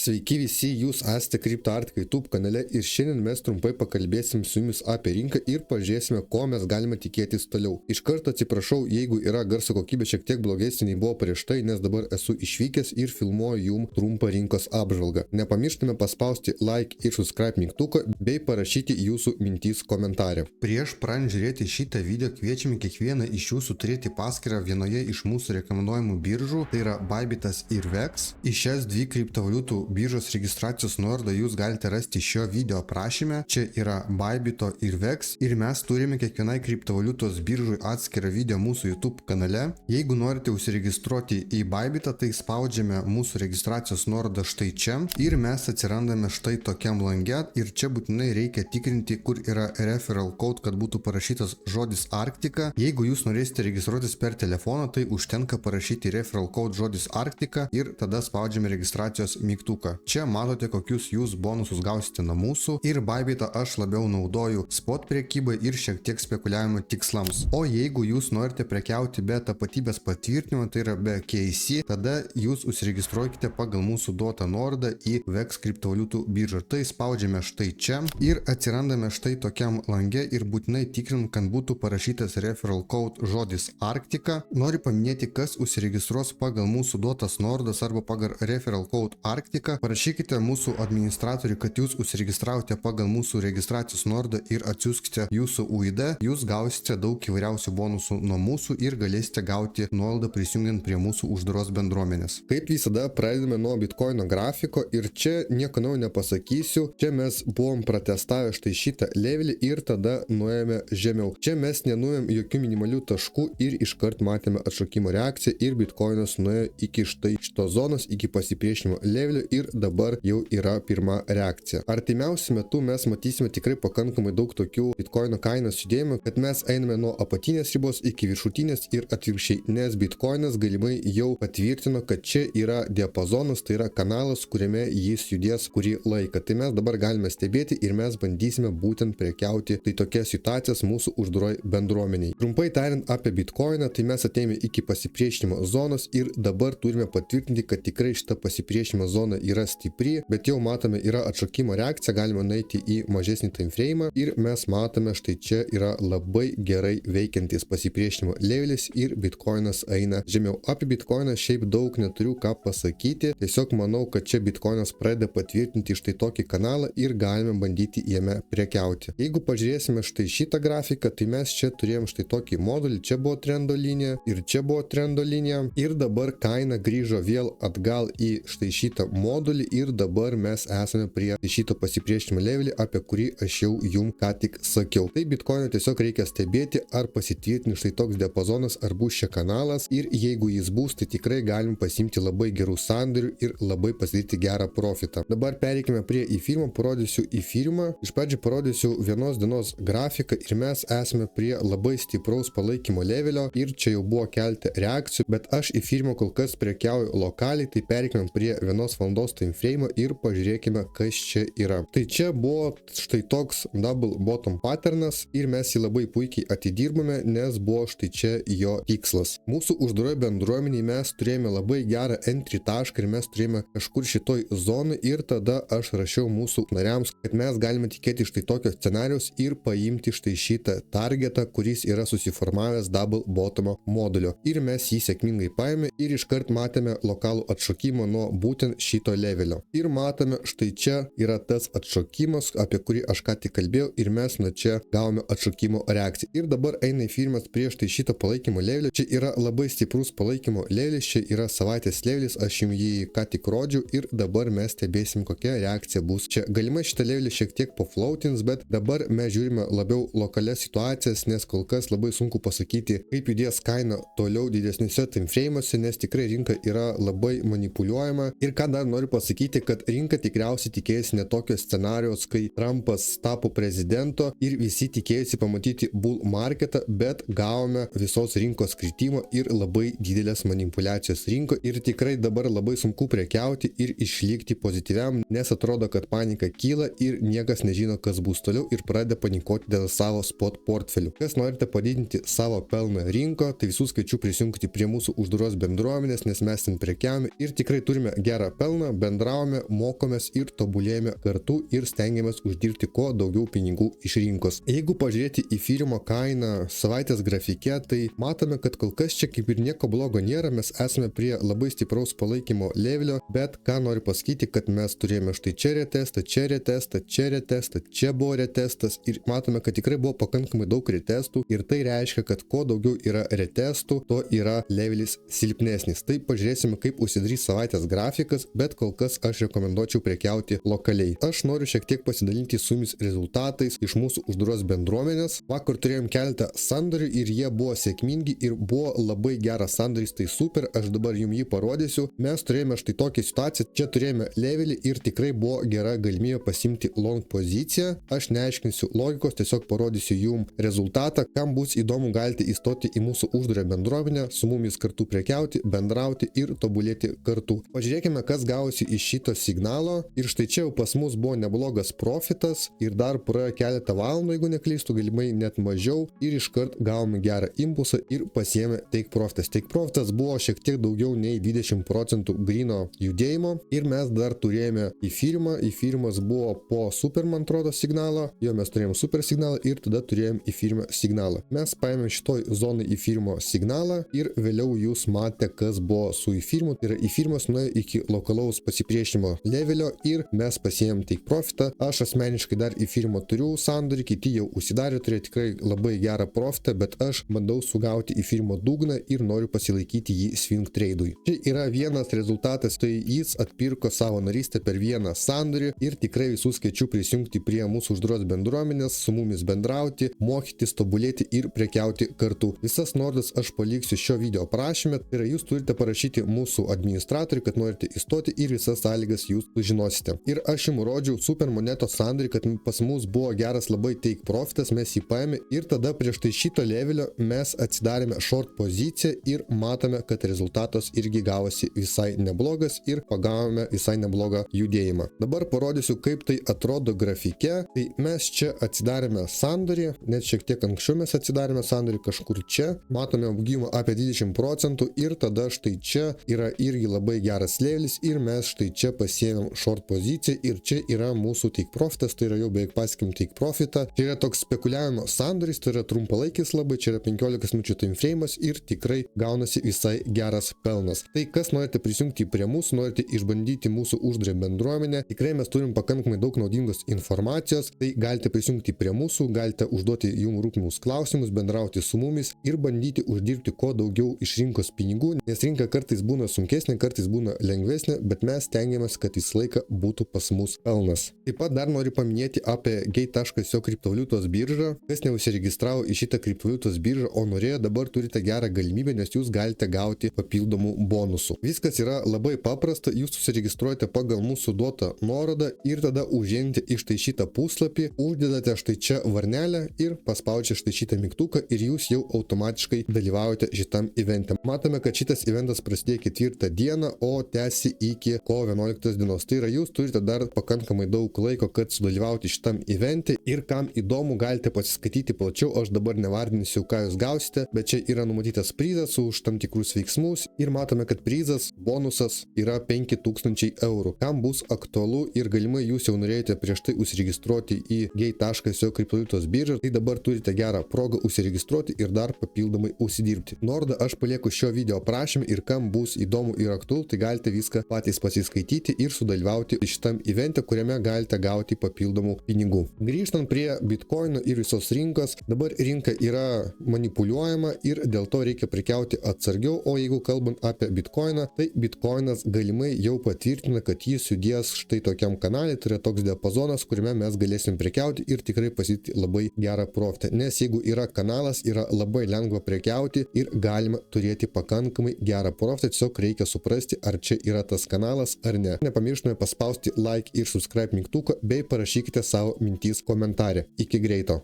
Sveiki visi, jūs esate CryptoArtika YouTube kanale ir šiandien mes trumpai pakalbėsim su jumis apie rinką ir pažiūrėsime, ko mes galime tikėtis toliau. Iš karto atsiprašau, jeigu yra garso kokybė šiek tiek blogesnė nei buvo prieš tai, nes dabar esu išvykęs ir filmuoju jums trumpą rinkos apžvalgą. Nepamirštume paspausti like ir subscribe mygtuką bei parašyti jūsų mintys komentarę. Prieš pradedant žiūrėti šitą video kviečiame kiekvieną iš jūsų turėti paskyrą vienoje iš mūsų rekomenduojamų biržų, tai yra Bybitas ir VEX. Į šias dvi kriptovaliutų biržos registracijos nuorodą jūs galite rasti šio video aprašyme. Čia yra Bybito ir VEX ir mes turime kiekvienai kriptovaliutos biržui atskirą video mūsų YouTube kanale. Jeigu norite užsiregistruoti į Bybitą, tai spaudžiame mūsų registracijos nuorodą štai čia ir mes atsirandame štai tokiam lange ir čia būtinai reikia tikrinti, kur yra referral code, kad būtų parašytas žodis Arktika. Jeigu jūs norėsite registruotis per telefoną, tai užtenka parašyti referral code žodis Arktika ir tada spaudžiame registracijos mygtuką. Čia matote, kokius jūs bonusus gausite nuo mūsų ir Bybitą aš labiau naudoju spot prekybai ir šiek tiek spekuliavimo tikslams. O jeigu jūs norite prekiauti be tapatybės patvirtinimo, tai yra be KYC, tada jūs užsiregistruokite pagal mūsų duotą nuorodą į VEX kriptovaliutų biržą. Tai spaudžiame štai čia ir atsirandame štai tokiam lange ir būtinai tikrinam, kad būtų parašytas referral code žodis Arktika. Noriu paminėti, kas užsiregistruos pagal mūsų duotas nuorodas arba pagal referral code Arktika. Parašykite mūsų administratoriui, kad jūs užsiregistravote pagal mūsų registracijos nuorodą ir atsiųskite jūsų UID. Jūs gausite daug įvairiausių bonusų nuo mūsų ir galėsite gauti nuolaidą prisijungiant prie mūsų uždaros bendruomenės. Kaip visada, pradedame nuo Bitcoino grafiko ir čia nieko naujo nepasakysiu. Čia mes buvom pratestavę štai šitą levelį ir tada nuėjome žemiau. Čia mes nenuėjom jokių minimalių taškų ir iškart matėme atšokimo reakciją ir Bitcoinas nuėjo iki štai šitos zonos, iki pasipriešinimo levelio ir dabar jau yra pirma reakcija. Artimiausiu metu mes matysime tikrai pakankamai daug tokių Bitcoino kainos judėjimų, kad mes einame nuo apatinės ribos iki viršutinės ir atvirkščiai, nes Bitcoinas galimai jau patvirtino, kad čia yra diapazonas, tai yra kanalas, kuriame jis judės kurį laiką. Tai mes dabar galime stebėti ir mes bandysime būtent prekiauti tai tokias situacijas mūsų uždaroj bendruomeniai. Trumpai tariant apie Bitcoiną, tai mes atėjome iki pasipriešinimo zonos ir dabar turime patvirtinti, kad tikrai šita pasipriešinimo zona yra stipri, bet jau matome yra atšokimo reakcija, galime nueiti į mažesnį time frame ir mes matome štai čia yra labai gerai veikiantis pasipriešinimo levelis ir Bitcoinas eina žemiau. Apie Bitcoiną šiaip daug neturiu ką pasakyti, tiesiog manau, kad čia Bitcoinas pradeda patvirtinti štai tokį kanalą ir galime bandyti jame prekiauti. Jeigu pažiūrėsime štai šitą grafiką, tai mes čia turėjom štai tokį modulį, čia buvo trendo linija ir čia buvo trendo linija ir dabar kaina grįžo vėl atgal į štai šitą modulį ir dabar mes esame prie šito pasipriešinimo levelį, apie kurį aš jau jums ką tik sakiau. Tai Bitcoiną tiesiog reikia stebėti, ar pasitvirtins štai toks diapazonas, ar bus čia kanalas ir jeigu jis bus, tai tikrai galim pasimti labai gerų sandorių ir labai pasidaryti gerą profitą. Dabar pereikime prie įfirmo, parodysiu įfirmą. Iš pradžių parodysiu vienos dienos grafiką ir mes esame prie labai stipraus palaikymo levelio ir čia jau buvo kelti reakcijų, bet aš įfirmo kol kas prekiauju lokaliai, tai pereikime prie vienos valandos time frame ir pažiūrėkime, kas čia yra. Tai čia buvo štai toks double bottom patternas ir mes jį labai puikiai atidirbame, nes buvo štai čia jo tikslas. Mūsų uždaroje bendruomeniai mes turėjome labai gerą entry tašką ir mes turėjome kažkur šitoj zonai ir tada aš rašiau mūsų nariams, kad mes galime tikėti štai tokio scenarijaus ir paimti štai šitą targetą, kuris yra susiformavęs double bottomo modulio. Ir mes jį sėkmingai paėmė ir iškart matėme lokalų atšokimą nuo būtent šito levelio. Ir matome, štai čia yra tas atšokimas, apie kurį aš ką tik kalbėjau ir mes nuo čia gavome atšokimo reakciją. Ir dabar eina įfirmas prieš tai šito palaikymo levelio. Čia yra labai stiprus palaikymo levelis, čia yra savaitės levelis, aš jums jį ką tik rodžiau ir dabar mes stebėsim, kokia reakcija bus. Čia galimai šitą levelį šiek tiek poflautins, bet dabar mes žiūrime labiau lokalias situacijas, nes kol kas labai sunku pasakyti, kaip judės kaina toliau didesniuose time frame'uose, nes tikrai rinka yra labai manipuliuojama. Ir ką dar noriu pasakyti, kad rinka tikriausiai tikėjosi ne tokio scenarijos, kai Trumpas tapo prezidento ir visi tikėjosi pamatyti bull marketą, bet gavome visos rinkos kritimo ir labai didelės manipulacijos rinko ir tikrai dabar labai sunku prekiauti ir išlikti pozityviam, nes atrodo, kad panika kyla ir niekas nežino, kas bus toliau ir pradeda panikuoti dėl savo spot portfelių. Kas norite padidinti savo pelną rinko, tai visų skaičių prisijungti prie mūsų uždaros bendruomenės, nes mes ten prekiavome ir tikrai turime gerą pelną, bendravome, mokomės ir tobulėjame kartu ir stengiamės uždirbti kuo daugiau pinigų iš rinkos. Jeigu pažiūrėti į firmo kainą savaitės grafike, tai matome, kad kol kas čia kaip ir nieko blogo nėra, mes esame prie labai stipraus palaikymo levelio, bet ką noriu pasakyti, kad mes turėjome štai čia retestą, čia retestą, čia retestą, čia buvo retestas ir matome, kad tikrai buvo pakankamai daug retestų ir tai reiškia, kad kuo daugiau yra retestų, to yra levelis silpnesnis. Tai pažiūrėsime, kaip užsidarys savaitės grafikas, bet kol kas aš rekomenduočiau prekiauti lokaliai. Aš noriu šiek tiek pasidalinti su jumis rezultatais iš mūsų uždaros bendruomenės. Vakar turėjom keletą sandorių ir jie buvo sėkmingi ir buvo labai geras sandoris, tai super, aš dabar jums jį parodysiu. Mes turėjome štai tokią situaciją, čia turėjome levelį ir tikrai buvo gera galimybė pasimti long poziciją. Aš neaiškinsiu logikos, tiesiog parodysiu jums rezultatą. Kam bus įdomu, galite įstoti į mūsų uždarą bendruomenę, su mumis kartu prekiauti, bendrauti ir tobulėti kartu. Pažiūrėkime, kas gavosi iš šito signalo. Ir štai čia jau pas mus buvo neblogas profitas ir dar praėjo keletą valandų, jeigu neklystu, galimai net mažiau. Ir iškart gavome gerą impulsą ir pasiėmė take profitas. Take profitas buvo šiek tiek daugiau nei 20% grino judėjimo. Ir mes dar turėjome į firmą. Į firmas buvo po super, man atrodo, signalo. Jo, mes turėjome super signalą ir tada turėjome į firmą signalą. Mes paėmėm šitoj zonai į firmo signalą ir vėliau jūs matėte, kas buvo su į firmų. Tai yra į firmas nuėjo iki lokalaus pasipriešinimo levelio ir mes pasiėmėm take profitą. Aš asmeniškai dar į firmą turiu sandorį, kiti jau užsidarė, turėjo tikrai labai gerą profitą, bet aš bandau sugauti į firmą dugną ir noriu pasilaikyti jį swing trade'ui. Čia yra vienas rezultatas, tai jis atpirko savo narystę per vieną sandorį ir tikrai visus kviečiu prisijungti prie mūsų uždaros bendruomenės, su mumis bendrauti, mokytis, tobulėti ir prekiauti kartu. Visas nuorodas aš paliksiu šio video aprašyme, tai yra jūs turite parašyti mūsų administratoriui, kad norite įstoti ir visas sąlygas jūs sužinosite. Ir aš jums rodžiau super monetos sandorį, kad pas mus buvo geras labai take profitas, mes jį paėmė ir tada prieš tai šito levelio mes atsidarėme short poziciją ir matome, kad rezultatas irgi gavosi visai neblogas ir pagavome visai neblogą judėjimą. Dabar parodysiu, kaip tai atrodo grafike. Tai mes čia atsidarėme sandorį, net šiek tiek anksčiau mes atsidarėme sandorį kažkur čia, matome augimą apie 20% ir tada štai čia yra irgi labai geras levelis ir mes štai čia pasiėmėm short poziciją ir čia yra mūsų take profitas, tai yra jau beveik pasiekėm take profitą. Čia yra toks spekuliavimo sandoris, tai yra trumpalaikis labai, čia yra 15 minučių time frame'as ir tikrai gaunasi visai geras pelnas. Tai kas norite prisijungti prie mūsų, norite išbandyti mūsų uždarą bendruomenę, tikrai mes turim pakankamai daug naudingos informacijos, tai galite prisijungti prie mūsų, galite užduoti jums rūpimus klausimus, bendrauti su mumis ir bandyti uždirbti kuo daugiau iš rinkos pinigų, nes rinka kartais būna sunkesnė, kartais būna lengvesnė, bet mes stengiamės, kad visą laiką būtų pas mus pelnas. Taip pat dar noriu paminėti apie gate.io kriptovaliutos biržą. Kas neužsiregistravo į šitą kriptovaliutos biržą, o norėjo, dabar turite gerą galimybę, nes jūs galite gauti papildomų bonusų. Viskas yra labai paprasta, jūs susiregistruojate pagal mūsų duotą nuorodą ir tada užeinate į štai šitą puslapį, uždedate štai čia varnelę ir paspaudžiate štai šitą mygtuką ir jūs jau automatiškai dalyvaujate šitam evente. Matome, kad šitas eventas prasidėjo 4 dieną, o tęsi iki kovo 11 dienos. Tai yra, jūs turite dar pakankamai daug laiko, kad sudalyvauti šitam evente ir kam įdomu, galite pasiskaityti plačiau, aš dabar nevardinsiu, ką jūs gausite, bet čia yra numatytas prizas už tam tikrus veiksmus ir matome, kad prizas, bonusas yra 5000 eurų. Kam bus aktualu ir galimai jūs jau norėjote prieš tai užsiregistruoti į gate.io kriptovaliutos biržą, tai dabar turite gerą progą užsiregistruoti ir dar papildomai užsidirbti. Nuorodą aš palieku šio video aprašyme ir kam bus įdomu ir aktualu, tai galite viską patys pasiskaityti ir sudalyvauti šitam evente, kuriame galite gauti papildomų pinigų. Grįžtant prie bitkoino ir visos rinkos, dabar rinka yra manipuliuojama ir dėl to reikia prekiauti atsargiau, o jeigu kalbant apie bitkoiną, tai bitkoinas galimai jau patvirtina, kad jis judės štai tokiam kanalui, tai yra toks diapazonas, kuriame mes galėsim prekiauti ir tikrai pasiekti labai gerą profitą, nes jeigu yra kanalas, yra labai lengva prekiauti ir galima turėti pakankamai gerą profitą, tiesiog reikia suprasti, ar čia yra tas kanalas ar ne. Nepamirštume paspausti like ir subscribe mygtuką bei parašykite savo mintis komentare. Iki greito.